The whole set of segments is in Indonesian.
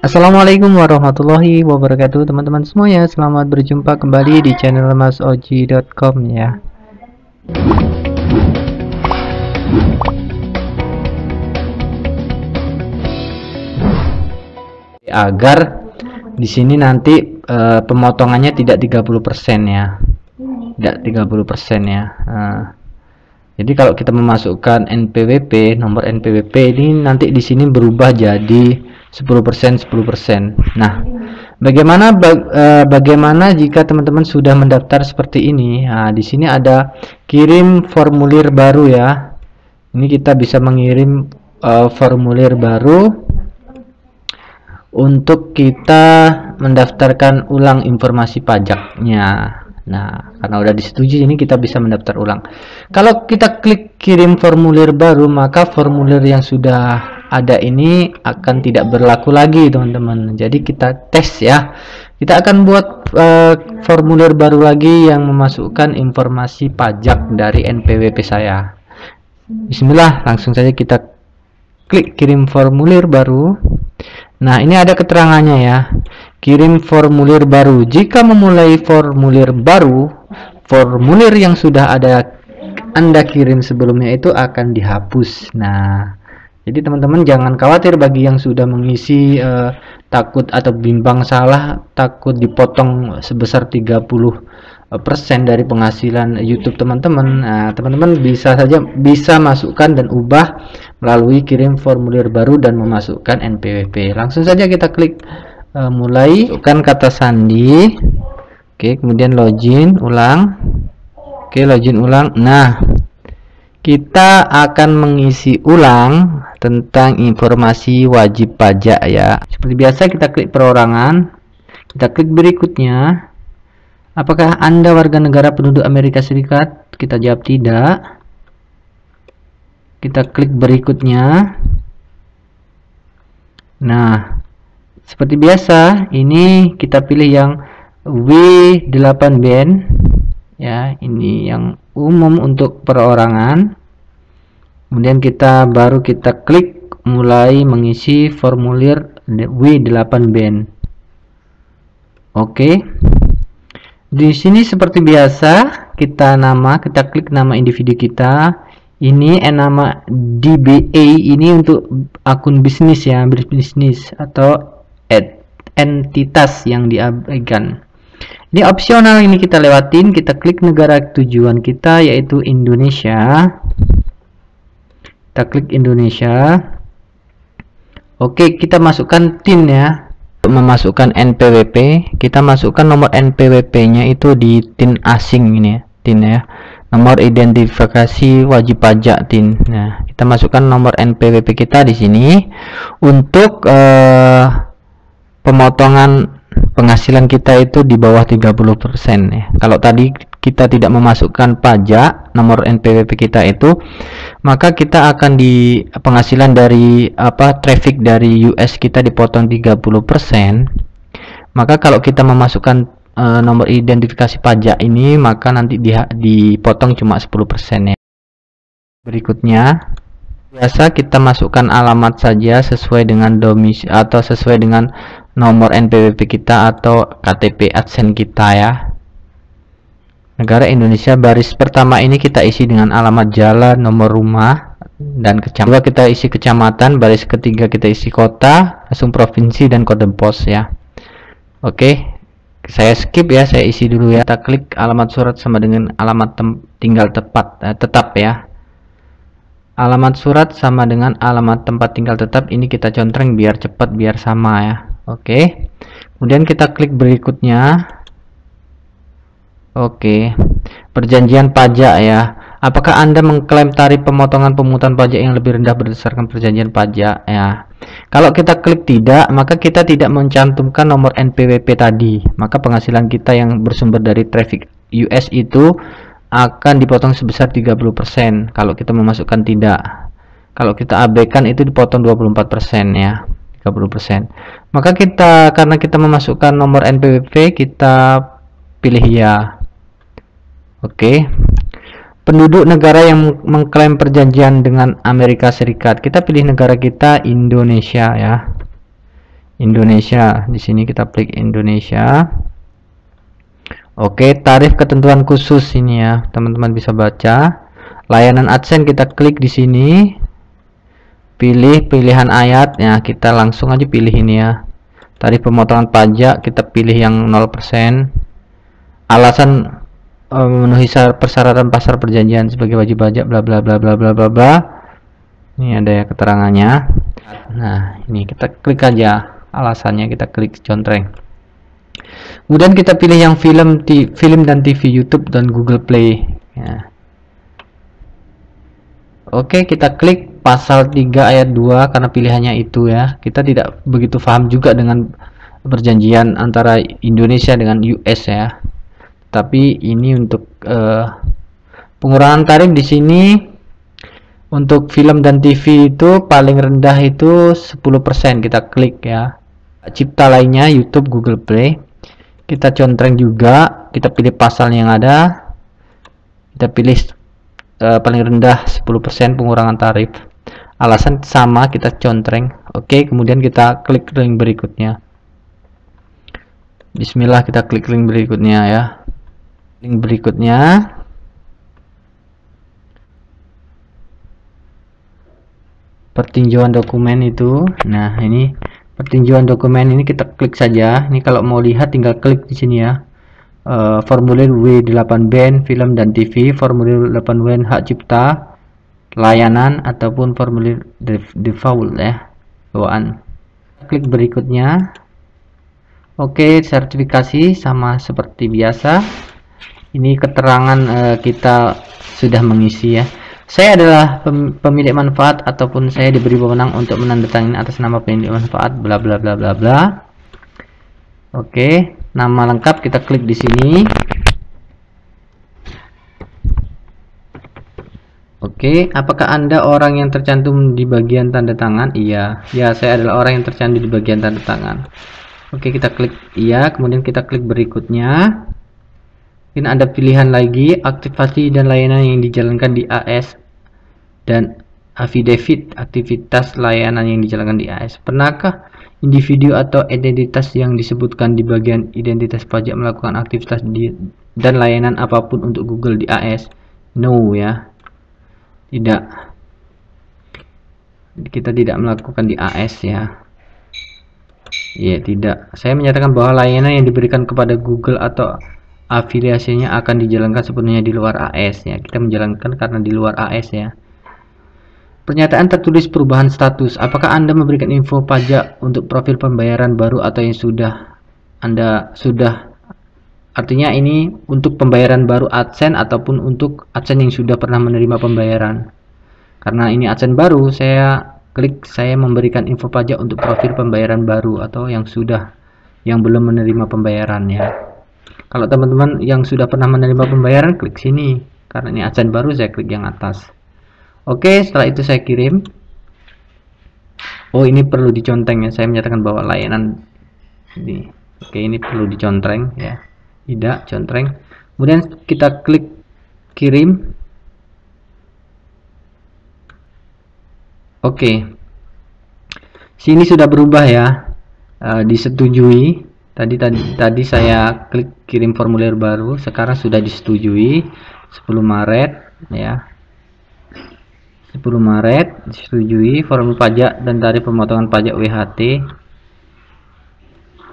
Assalamualaikum warahmatullahi wabarakatuh teman-teman semuanya. Selamat berjumpa kembali di channel masoji.com ya. Agar di sini nanti pemotongannya tidak 30% ya. Tidak 30% ya. Jadi kalau kita memasukkan NPWP, nomor NPWP ini nanti di sini berubah jadi 10%. Nah, bagaimana jika teman-teman sudah mendaftar seperti ini? Nah, di sini ada kirim formulir baru ya. Ini kita bisa mengirim formulir baru untuk kita mendaftarkan ulang informasi pajaknya. Nah, karena udah disetujui ini kita bisa mendaftar ulang. Kalau kita klik kirim formulir baru, maka formulir yang sudah ada ini akan tidak berlaku lagi, teman-teman. Jadi kita tes ya. Kita akan buat formulir baru lagi yang memasukkan informasi pajak dari NPWP saya. Bismillah, langsung saja kita klik kirim formulir baru. Nah, ini ada keterangannya ya. Kirim formulir baru. Jika memulai formulir baru, formulir yang sudah ada Anda kirim sebelumnya itu akan dihapus. Nah, jadi teman-teman jangan khawatir bagi yang sudah mengisi takut atau bimbang salah, takut dipotong sebesar 30% dari penghasilan YouTube teman-teman. Nah, teman-teman bisa masukkan dan ubah melalui kirim formulir baru dan memasukkan NPWP. Langsung saja kita klik mulai, masukkan kata sandi. Oke, kemudian login ulang. Oke, login ulang. Nah, kita akan mengisi ulang tentang informasi wajib pajak ya. Seperti biasa kita klik perorangan. Kita klik berikutnya. Apakah Anda warga negara penduduk Amerika Serikat? Kita jawab tidak. Kita klik berikutnya. Nah, seperti biasa, ini kita pilih yang W8BN ya, ini yang umum untuk perorangan. Kemudian kita klik mulai mengisi formulir W8BN. Oke. Di sini seperti biasa, kita klik nama individu kita. Ini nama DBA ini untuk akun bisnis ya, bisnis atau entitas yang diabaikan. Ini opsional, ini kita lewatin. Kita klik negara tujuan kita yaitu Indonesia. Kita klik Indonesia. Oke, kita masukkan TIN ya. Untuk memasukkan NPWP, kita masukkan nomor NPWP-nya itu di TIN asing ini ya, TIN ya. Nomor identifikasi wajib pajak TIN. Nah, kita masukkan nomor NPWP kita di sini untuk pemotongan penghasilan kita itu di bawah 30% ya. Kalau tadi kita tidak memasukkan pajak nomor NPWP kita itu, maka kita akan di penghasilan dari traffic dari US kita dipotong 30%. Maka kalau kita memasukkan nomor identifikasi pajak ini, maka nanti dipotong cuma 10% ya. Berikutnya, biasa kita masukkan alamat saja sesuai dengan domisili atau sesuai dengan nomor NPWP kita atau KTP AdSense kita ya. Negara Indonesia, baris pertama ini kita isi dengan alamat jalan, nomor rumah, dan kecamatan. Kita isi kecamatan, baris ketiga kita isi kota, langsung provinsi dan kode pos ya. Oke, saya skip ya, saya isi dulu ya. Kita klik alamat surat sama dengan alamat tinggal tetap ya. Alamat surat sama dengan alamat tempat tinggal tetap, ini kita contreng biar cepat, biar sama ya. Oke, kemudian kita klik berikutnya. Oke, perjanjian pajak ya. Apakah Anda mengklaim tarif pemotongan pemungutan pajak yang lebih rendah berdasarkan perjanjian pajak ya? Kalau kita klik tidak, maka kita tidak mencantumkan nomor NPWP tadi. Maka penghasilan kita yang bersumber dari traffic US itu akan dipotong sebesar 30% kalau kita memasukkan tidak. Kalau kita abaikan itu dipotong 24% ya. 30%. Maka karena kita memasukkan nomor NPWP, kita pilih ya. Oke. Penduduk negara yang mengklaim perjanjian dengan Amerika Serikat, kita pilih negara kita Indonesia ya. Indonesia. Di sini kita klik Indonesia. Oke, tarif ketentuan khusus ini ya, teman-teman bisa baca. Layanan AdSense kita klik di sini. Pilih pilihan ayat ya, kita langsung aja pilih ini ya. Tarif pemotongan pajak kita pilih yang 0%. Alasan memenuhi persyaratan pasar perjanjian sebagai wajib pajak bla bla bla bla bla bla bla. Ini ada ya keterangannya. Nah, ini kita klik aja alasannya, kita klik contreng. Kemudian kita pilih yang film dan TV YouTube dan Google Play ya. Oke, kita klik pasal 3 ayat 2 karena pilihannya itu ya. Kita tidak begitu paham juga dengan perjanjian antara Indonesia dengan US ya. Tapi ini untuk pengurangan tarif di sini untuk film dan TV itu paling rendah itu 10%, kita klik ya. Cipta lainnya YouTube, Google Play. Kita contreng juga, kita pilih pasal yang ada. Kita pilih paling rendah 10% pengurangan tarif. Alasan sama, kita contreng. Oke, kemudian kita klik link berikutnya. Bismillah, kita klik link berikutnya ya. Link berikutnya pertinjauan dokumen itu. Nah, ini pertinjauan dokumen ini kita klik saja. Ini kalau mau lihat tinggal klik di sini ya. Formulir W8BN film dan TV, formulir 8WN hak cipta, layanan ataupun formulir default ya, bawaan. Klik berikutnya. Oke, sertifikasi sama seperti biasa. Ini keterangan kita sudah mengisi ya. Saya adalah pemilik manfaat ataupun saya diberi wewenang untuk menandatangani atas nama pemilik manfaat bla bla bla bla bla. Oke, nama lengkap kita klik di sini. Oke, apakah Anda orang yang tercantum di bagian tanda tangan? Iya. Ya, saya adalah orang yang tercantum di bagian tanda tangan. Oke, kita klik iya, kemudian kita klik berikutnya. Ini ada pilihan lagi, aktivasi dan layanan yang dijalankan di AS dan affidavit aktivitas layanan yang dijalankan di AS. Pernahkah individu atau identitas yang disebutkan di bagian identitas pajak melakukan aktivitas dan layanan apapun untuk Google di AS? No ya. Tidak. Kita tidak melakukan di AS ya. Ya, tidak. Saya menyatakan bahwa layanan yang diberikan kepada Google atau afiliasinya akan dijalankan sepenuhnya di luar AS ya. Kita menjalankan karena di luar AS ya. Pernyataan tertulis perubahan status. Apakah Anda memberikan info pajak untuk profil pembayaran baru atau yang sudah Anda sudah? Artinya ini untuk pembayaran baru AdSense ataupun untuk AdSense yang sudah pernah menerima pembayaran. Karena ini AdSense baru, saya klik saya memberikan info pajak untuk profil pembayaran baru atau yang belum menerima pembayaran ya. Kalau teman-teman yang sudah pernah menerima pembayaran, klik sini. Karena ini AdSense baru, saya klik yang atas. Oke, setelah itu saya kirim. Oh, ini perlu dicontreng ya. Saya menyatakan bahwa layanan ini. Oke, ini perlu dicontreng ya. Tidak, contreng. Kemudian kita klik kirim. Oke. Sini sudah berubah ya. Disetujui. Tadi saya klik kirim formulir baru, sekarang sudah disetujui 10 Maret ya. 10 Maret disetujui formulir pajak dan tarif pemotongan pajak WHT.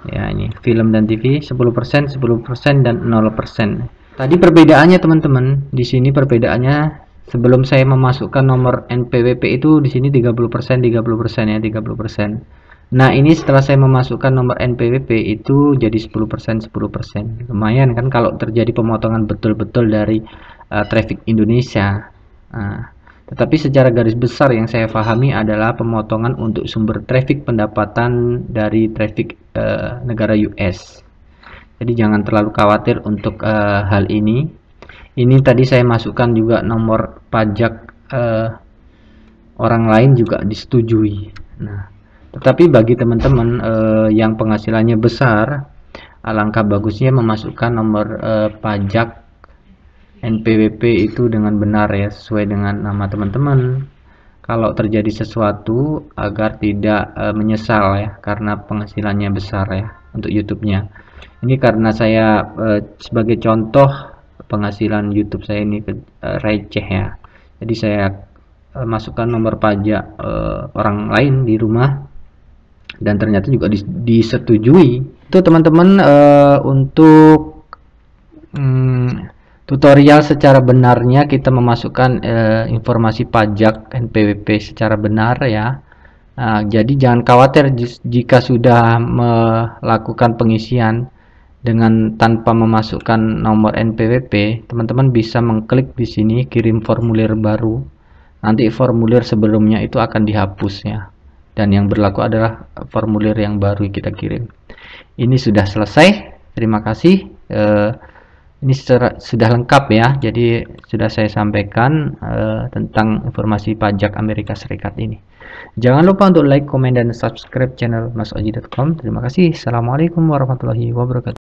Ya, ini film dan TV 10%, 10% dan 0%. Tadi perbedaannya teman-teman, di sini perbedaannya sebelum saya memasukkan nomor NPWP itu di sini 30%, 30% ya, 30%. Nah, ini setelah saya memasukkan nomor NPWP itu jadi 10%, 10%. Lumayan kan kalau terjadi pemotongan betul-betul dari traffic Indonesia. Tetapi secara garis besar yang saya pahami adalah pemotongan untuk sumber traffic pendapatan dari traffic negara US. Jadi jangan terlalu khawatir untuk hal ini. Ini tadi saya masukkan juga nomor pajak orang lain juga disetujui. Nah, tetapi bagi teman-teman yang penghasilannya besar, alangkah bagusnya memasukkan nomor pajak NPWP itu dengan benar ya, sesuai dengan nama teman-teman, kalau terjadi sesuatu agar tidak menyesal ya, karena penghasilannya besar ya untuk YouTube-nya. Ini karena saya sebagai contoh, penghasilan YouTube saya ini receh ya. Jadi saya masukkan nomor pajak orang lain di rumah dan ternyata juga disetujui. Itu teman-teman untuk tutorial secara benarnya kita memasukkan informasi pajak NPWP secara benar ya. Jadi jangan khawatir jika sudah melakukan pengisian dengan tanpa memasukkan nomor NPWP, teman-teman bisa mengklik di sini kirim formulir baru. Nanti formulir sebelumnya itu akan dihapus ya. Dan yang berlaku adalah formulir yang baru kita kirim. Ini sudah selesai. Terima kasih. Ini sudah lengkap ya. Jadi sudah saya sampaikan tentang informasi pajak Amerika Serikat ini. Jangan lupa untuk like, komen, dan subscribe channel masoji.com. Terima kasih. Assalamualaikum warahmatullahi wabarakatuh.